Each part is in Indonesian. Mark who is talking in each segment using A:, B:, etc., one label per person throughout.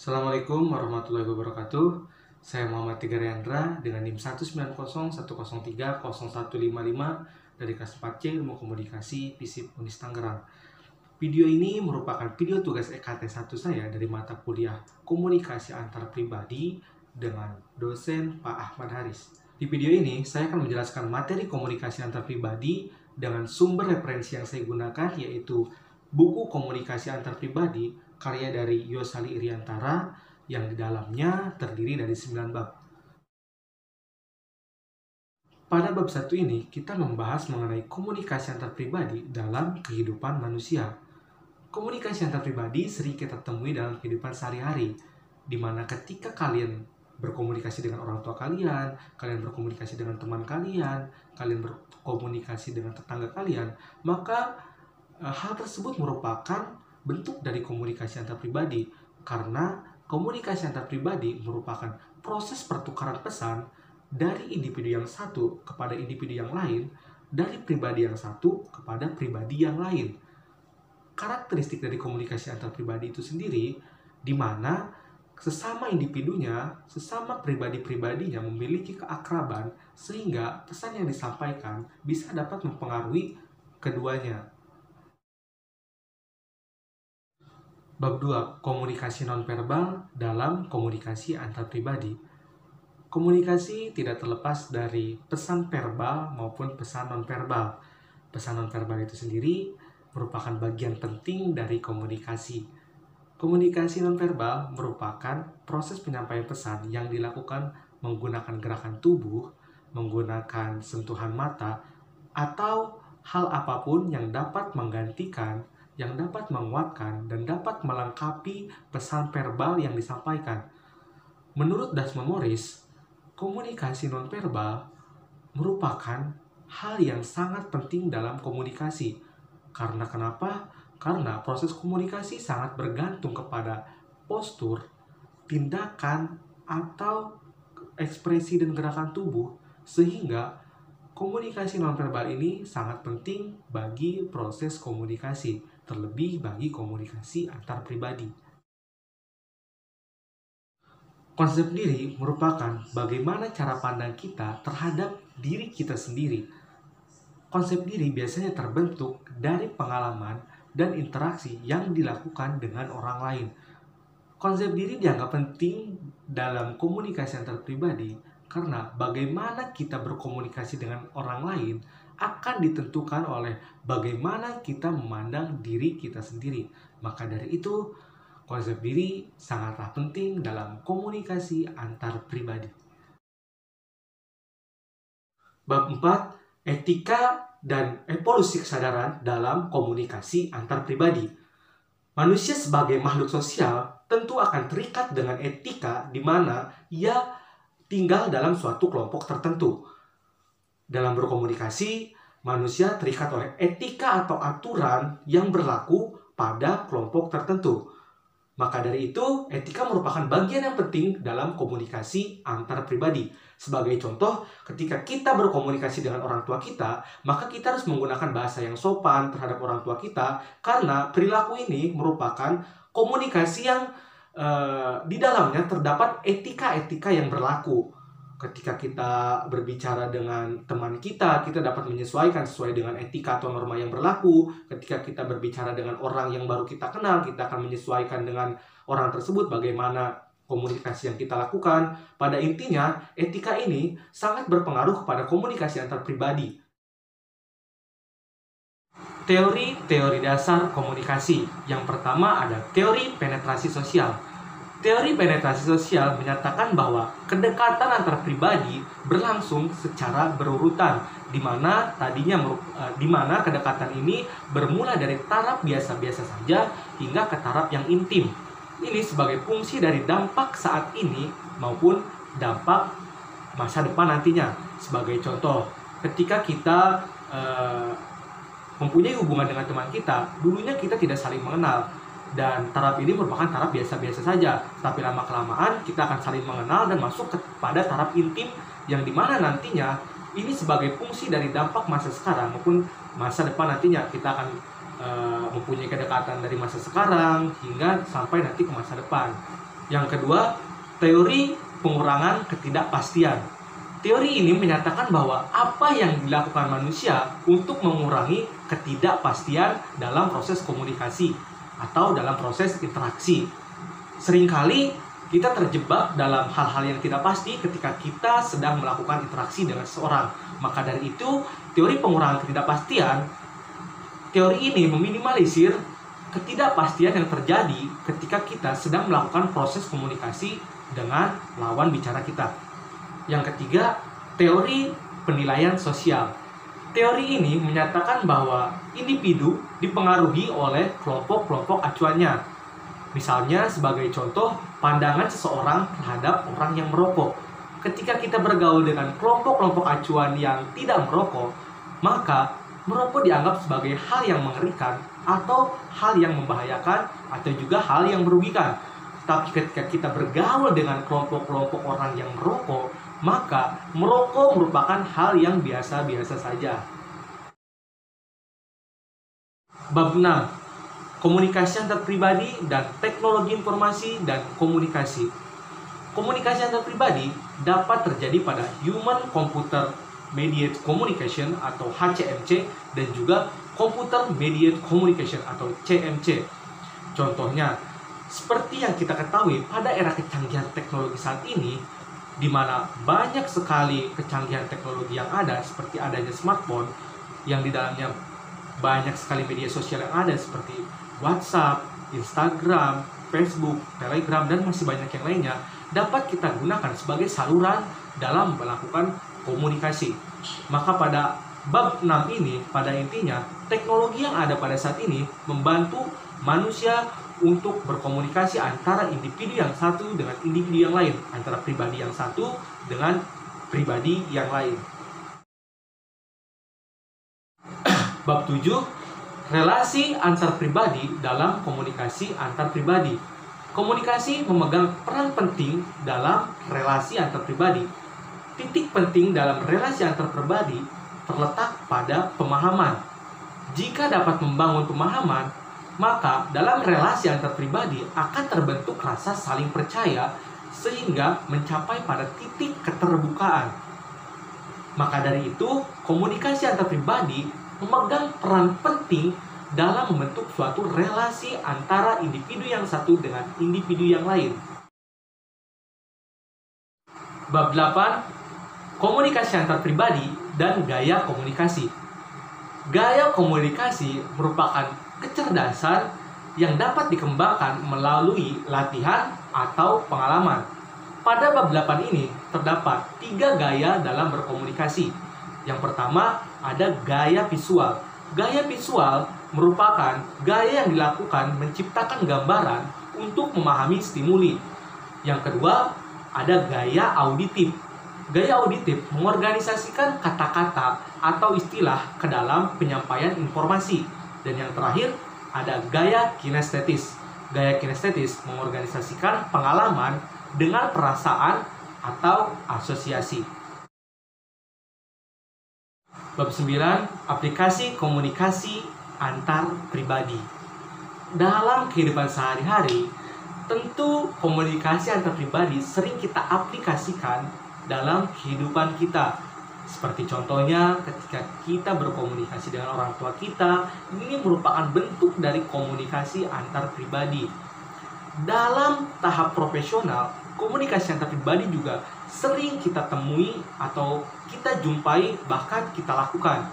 A: Assalamualaikum warahmatullahi wabarakatuh. Saya Muhammad Tiga Rendra dengan NIM 19010030155 dari kelas 4C Ilmu Komunikasi FISIP Unis Tangerang. Video ini merupakan video tugas EKT 1 saya dari mata kuliah Komunikasi Antar Pribadi dengan dosen Pak Ahmad Haris. Di video ini saya akan menjelaskan materi komunikasi antar pribadi dengan sumber referensi yang saya gunakan, yaitu buku Komunikasi Antar Pribadi karya dari Yosali Iriantara yang di dalamnya terdiri dari 9 bab. Pada bab 1 ini kita membahas mengenai komunikasi antar pribadi dalam kehidupan manusia. Komunikasi antar pribadi sering kita temui dalam kehidupan sehari-hari, di mana ketika kalian berkomunikasi dengan orang tua kalian, kalian berkomunikasi dengan teman kalian, kalian berkomunikasi dengan tetangga kalian, maka hal tersebut merupakan bentuk dari komunikasi antar pribadi, karena komunikasi antar pribadi merupakan proses pertukaran pesan dari individu yang satu kepada individu yang lain, dari pribadi yang satu kepada pribadi yang lain. Karakteristik dari komunikasi antar pribadi itu sendiri, di mana sesama individunya, sesama pribadi-pribadinya memiliki keakraban sehingga pesan yang disampaikan bisa dapat mempengaruhi keduanya. Bab 2. Komunikasi nonverbal dalam komunikasi antar pribadi. Komunikasi tidak terlepas dari pesan verbal maupun pesan nonverbal. Pesan nonverbal itu sendiri merupakan bagian penting dari komunikasi. Komunikasi nonverbal merupakan proses penyampaian pesan yang dilakukan menggunakan gerakan tubuh, menggunakan sentuhan mata, atau hal apapun yang dapat menggantikan, yang dapat menguatkan, dan dapat melengkapi pesan verbal yang disampaikan. Menurut Desmond Morris, komunikasi nonverbal merupakan hal yang sangat penting dalam komunikasi. Karena kenapa? Karena proses komunikasi sangat bergantung kepada postur, tindakan, atau ekspresi dan gerakan tubuh, sehingga komunikasi nonverbal ini sangat penting bagi proses komunikasi, terlebih bagi komunikasi antar pribadi. Konsep diri merupakan bagaimana cara pandang kita terhadap diri kita sendiri. Konsep diri biasanya terbentuk dari pengalaman dan interaksi yang dilakukan dengan orang lain. Konsep diri dianggap penting dalam komunikasi antar pribadi karena bagaimana kita berkomunikasi dengan orang lain akan ditentukan oleh bagaimana kita memandang diri kita sendiri. Maka dari itu, konsep diri sangatlah penting dalam komunikasi antar pribadi. Bab 4. Etika dan evolusi kesadaran dalam komunikasi antar pribadi. Manusia sebagai makhluk sosial tentu akan terikat dengan etika di mana ia tinggal dalam suatu kelompok tertentu. Dalam berkomunikasi, manusia terikat oleh etika atau aturan yang berlaku pada kelompok tertentu. Maka dari itu, etika merupakan bagian yang penting dalam komunikasi antar pribadi. Sebagai contoh, ketika kita berkomunikasi dengan orang tua kita, maka kita harus menggunakan bahasa yang sopan terhadap orang tua kita, karena perilaku ini merupakan komunikasi yang di dalamnya terdapat etika-etika yang berlaku. Ketika kita berbicara dengan teman kita dapat menyesuaikan sesuai dengan etika atau norma yang berlaku. Ketika kita berbicara dengan orang yang baru kita kenal, kita akan menyesuaikan dengan orang tersebut bagaimana komunikasi yang kita lakukan. Pada intinya, etika ini sangat berpengaruh kepada komunikasi antar pribadi. Teori-teori dasar komunikasi. Yang pertama ada teori penetrasi sosial. Teori penetrasi sosial menyatakan bahwa kedekatan antar pribadi berlangsung secara berurutan, di mana kedekatan ini bermula dari taraf biasa-biasa saja hingga ke taraf yang intim. Ini sebagai fungsi dari dampak saat ini maupun dampak masa depan nantinya. Sebagai contoh, ketika kita mempunyai hubungan dengan teman kita, dulunya kita tidak saling mengenal. Dan taraf ini merupakan taraf biasa-biasa saja. Tapi lama-kelamaan kita akan saling mengenal dan masuk kepada taraf intim yang dimana nantinya ini sebagai fungsi dari dampak masa sekarang maupun masa depan nantinya kita akan mempunyai kedekatan dari masa sekarang hingga sampai nanti ke masa depan. Yang kedua, teori pengurangan ketidakpastian. Teori ini menyatakan bahwa apa yang dilakukan manusia untuk mengurangi ketidakpastian dalam proses komunikasi atau dalam proses interaksi. Seringkali kita terjebak dalam hal-hal yang tidak pasti ketika kita sedang melakukan interaksi dengan seseorang. Maka dari itu, teori pengurangan ketidakpastian, teori ini meminimalisir ketidakpastian yang terjadi ketika kita sedang melakukan proses komunikasi dengan lawan bicara kita. Yang ketiga, teori penilaian sosial. Teori ini menyatakan bahwa individu dipengaruhi oleh kelompok-kelompok acuannya. Misalnya, sebagai contoh, pandangan seseorang terhadap orang yang merokok. Ketika kita bergaul dengan kelompok-kelompok acuan yang tidak merokok, maka merokok dianggap sebagai hal yang mengerikan atau hal yang membahayakan atau juga hal yang merugikan. Tapi ketika kita bergaul dengan kelompok-kelompok orang yang merokok, maka merokok merupakan hal yang biasa-biasa saja. Bab 6. Komunikasi antar pribadi dan teknologi informasi dan komunikasi. Komunikasi antar pribadi dapat terjadi pada Human Computer Mediated Communication atau HCMC dan juga Computer Mediated Communication atau CMC. Contohnya, seperti yang kita ketahui pada era kecanggihan teknologi saat ini, di mana banyak sekali kecanggihan teknologi yang ada, seperti adanya smartphone, yang di dalamnya banyak sekali media sosial yang ada seperti WhatsApp, Instagram, Facebook, Telegram, dan masih banyak yang lainnya, dapat kita gunakan sebagai saluran dalam melakukan komunikasi. Maka pada bab 6 ini, pada intinya, teknologi yang ada pada saat ini membantu manusia untuk berkomunikasi antara individu yang satu dengan individu yang lain, antara pribadi yang satu dengan pribadi yang lain. Bab 7, relasi antar pribadi dalam komunikasi antar pribadi. Komunikasi memegang peran penting dalam relasi antar pribadi. Titik penting dalam relasi antar pribadi terletak pada pemahaman. Jika dapat membangun pemahaman, maka dalam relasi antar pribadi akan terbentuk rasa saling percaya sehingga mencapai pada titik keterbukaan. Maka dari itu, komunikasi antar pribadi memegang peran penting dalam membentuk suatu relasi antara individu yang satu dengan individu yang lain. Bab 8, komunikasi antar pribadi dan gaya komunikasi. Gaya komunikasi merupakan kecerdasan yang dapat dikembangkan melalui latihan atau pengalaman. Pada bab 8 ini terdapat 3 gaya dalam berkomunikasi. Yang pertama, ada gaya visual. Gaya visual merupakan gaya yang dilakukan menciptakan gambaran untuk memahami stimuli. Yang kedua, ada gaya auditif. Gaya auditif mengorganisasikan kata-kata atau istilah ke dalam penyampaian informasi. Dan yang terakhir, ada gaya kinestetis. Gaya kinestetis mengorganisasikan pengalaman dengan perasaan atau asosiasi. Bab 9, aplikasi komunikasi antar pribadi. Dalam kehidupan sehari-hari, tentu komunikasi antar pribadi sering kita aplikasikan dalam kehidupan kita. Seperti contohnya ketika kita berkomunikasi dengan orang tua kita, ini merupakan bentuk dari komunikasi antar pribadi. Dalam tahap profesional, komunikasi antar pribadi juga sering kita temui atau kita jumpai, bahkan kita lakukan.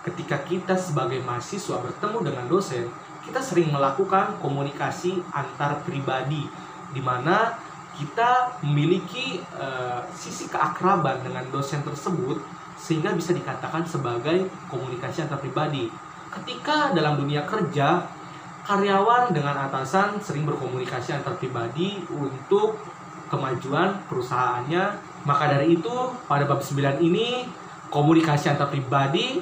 A: Ketika kita sebagai mahasiswa bertemu dengan dosen, kita sering melakukan komunikasi antar pribadi, di mana kita memiliki sisi keakraban dengan dosen tersebut, sehingga bisa dikatakan sebagai komunikasi antar pribadi. Ketika dalam dunia kerja, karyawan dengan atasan sering berkomunikasi antar pribadi untuk kemajuan perusahaannya. Maka dari itu, pada bab 9 ini, komunikasi antar pribadi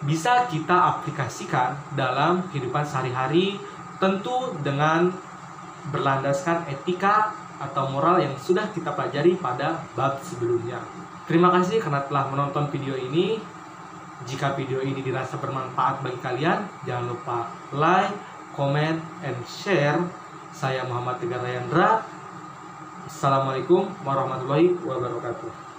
A: bisa kita aplikasikan dalam kehidupan sehari-hari, tentu dengan berlandaskan etika atau moral yang sudah kita pelajari pada bab sebelumnya. Terima kasih karena telah menonton video ini. Jika video ini dirasa bermanfaat bagi kalian, jangan lupa like, comment, and share. Saya Muhammad Tegar Rayandra. Assalamualaikum warahmatullahi wabarakatuh.